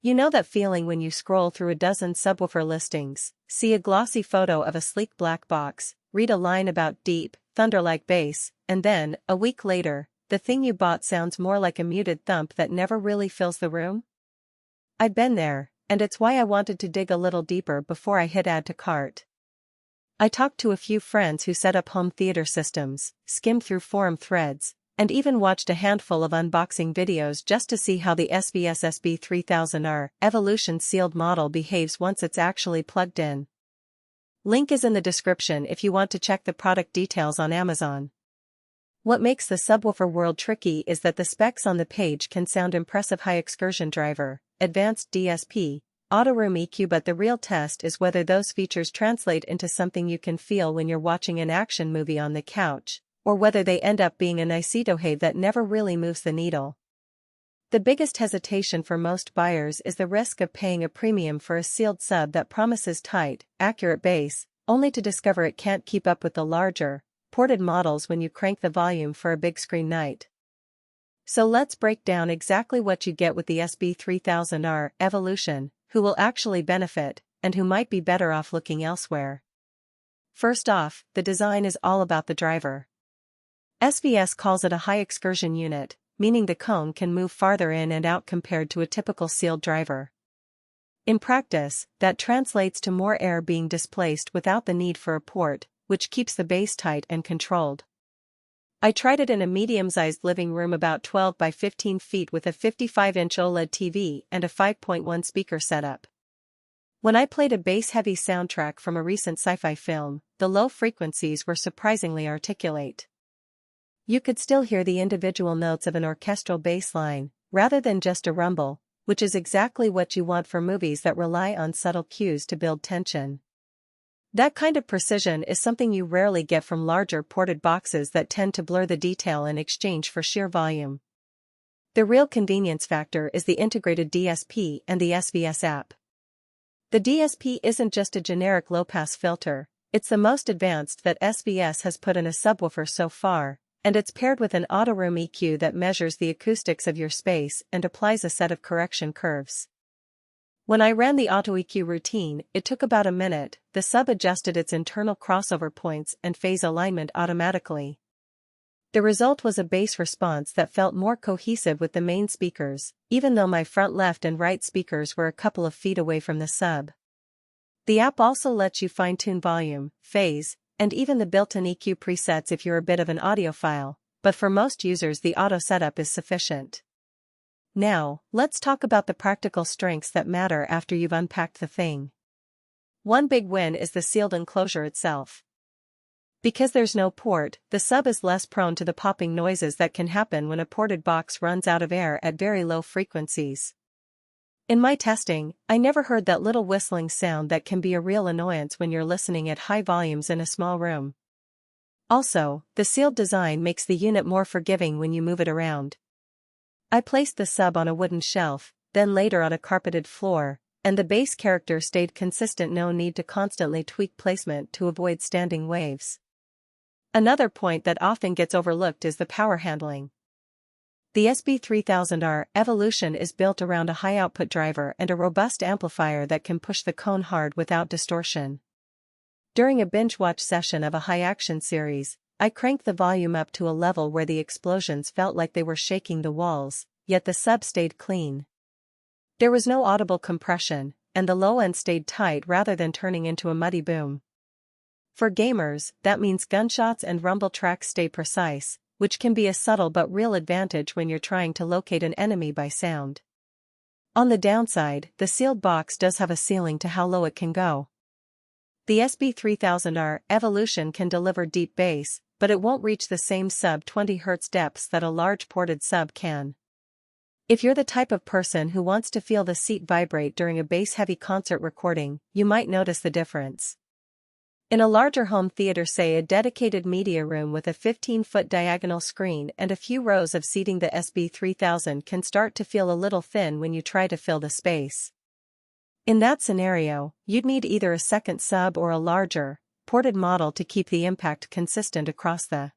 You know that feeling when you scroll through a dozen subwoofer listings, see a glossy photo of a sleek black box, read a line about deep, thunder-like bass, and then, a week later, the thing you bought sounds more like a muted thump that never really fills the room? I've been there, and it's why I wanted to dig a little deeper before I hit add to cart. I talked to a few friends who set up home theater systems, skimmed through forum threads, and even watched a handful of unboxing videos just to see how the SVS SB3000R Evolution sealed model behaves once it's actually plugged in. Link is in the description if you want to check the product details on Amazon. What makes the subwoofer world tricky is that the specs on the page can sound impressive: high excursion driver, advanced DSP, auto room EQ, but the real test is whether those features translate into something you can feel when you're watching an action movie on the couch, or whether they end up being a nice-to-have that never really moves the needle. The biggest hesitation for most buyers is the risk of paying a premium for a sealed sub that promises tight, accurate bass, only to discover it can't keep up with the larger, ported models when you crank the volume for a big screen night. So let's break down exactly what you get with the SB3000R Evolution, who will actually benefit, and who might be better off looking elsewhere. First off, the design is all about the driver. SVS calls it a high excursion unit, meaning the cone can move farther in and out compared to a typical sealed driver. In practice, that translates to more air being displaced without the need for a port, which keeps the bass tight and controlled. I tried it in a medium-sized living room about 12 by 15 feet with a 55-inch OLED TV and a 5.1 speaker setup. When I played a bass-heavy soundtrack from a recent sci-fi film, the low frequencies were surprisingly articulate. You could still hear the individual notes of an orchestral bass line, rather than just a rumble, which is exactly what you want for movies that rely on subtle cues to build tension. That kind of precision is something you rarely get from larger ported boxes that tend to blur the detail in exchange for sheer volume. The real convenience factor is the integrated DSP and the SVS app. The DSP isn't just a generic low-pass filter, it's the most advanced that SVS has put in a subwoofer so far, and it's paired with an auto room EQ that measures the acoustics of your space and applies a set of correction curves. When I ran the auto EQ routine, it took about a minute. The sub adjusted its internal crossover points and phase alignment automatically. The result was a bass response that felt more cohesive with the main speakers, even though my front left and right speakers were a couple of feet away from the sub. The app also lets you fine-tune volume, phase, and even the built-in EQ presets if you're a bit of an audiophile, but for most users the auto setup is sufficient. Now, let's talk about the practical strengths that matter after you've unpacked the thing. One big win is the sealed enclosure itself. Because there's no port, the sub is less prone to the popping noises that can happen when a ported box runs out of air at very low frequencies. In my testing, I never heard that little whistling sound that can be a real annoyance when you're listening at high volumes in a small room. Also, the sealed design makes the unit more forgiving when you move it around. I placed the sub on a wooden shelf, then later on a carpeted floor, and the bass character stayed consistent. No need to constantly tweak placement to avoid standing waves. Another point that often gets overlooked is the power handling. The SB3000R Evolution is built around a high-output driver and a robust amplifier that can push the cone hard without distortion. During a binge-watch session of a high-action series, I cranked the volume up to a level where the explosions felt like they were shaking the walls, yet the sub stayed clean. There was no audible compression, and the low end stayed tight rather than turning into a muddy boom. For gamers, that means gunshots and rumble tracks stay precise, which can be a subtle but real advantage when you're trying to locate an enemy by sound. On the downside, the sealed box does have a ceiling to how low it can go. The SB3000R Evolution can deliver deep bass, but it won't reach the same sub-20 Hz depths that a large ported sub can. If you're the type of person who wants to feel the seat vibrate during a bass-heavy concert recording, you might notice the difference. In a larger home theater, say a dedicated media room with a 15-foot diagonal screen and a few rows of seating, the SB3000 can start to feel a little thin when you try to fill the space. In that scenario, you'd need either a second sub or a larger, ported model to keep the impact consistent across the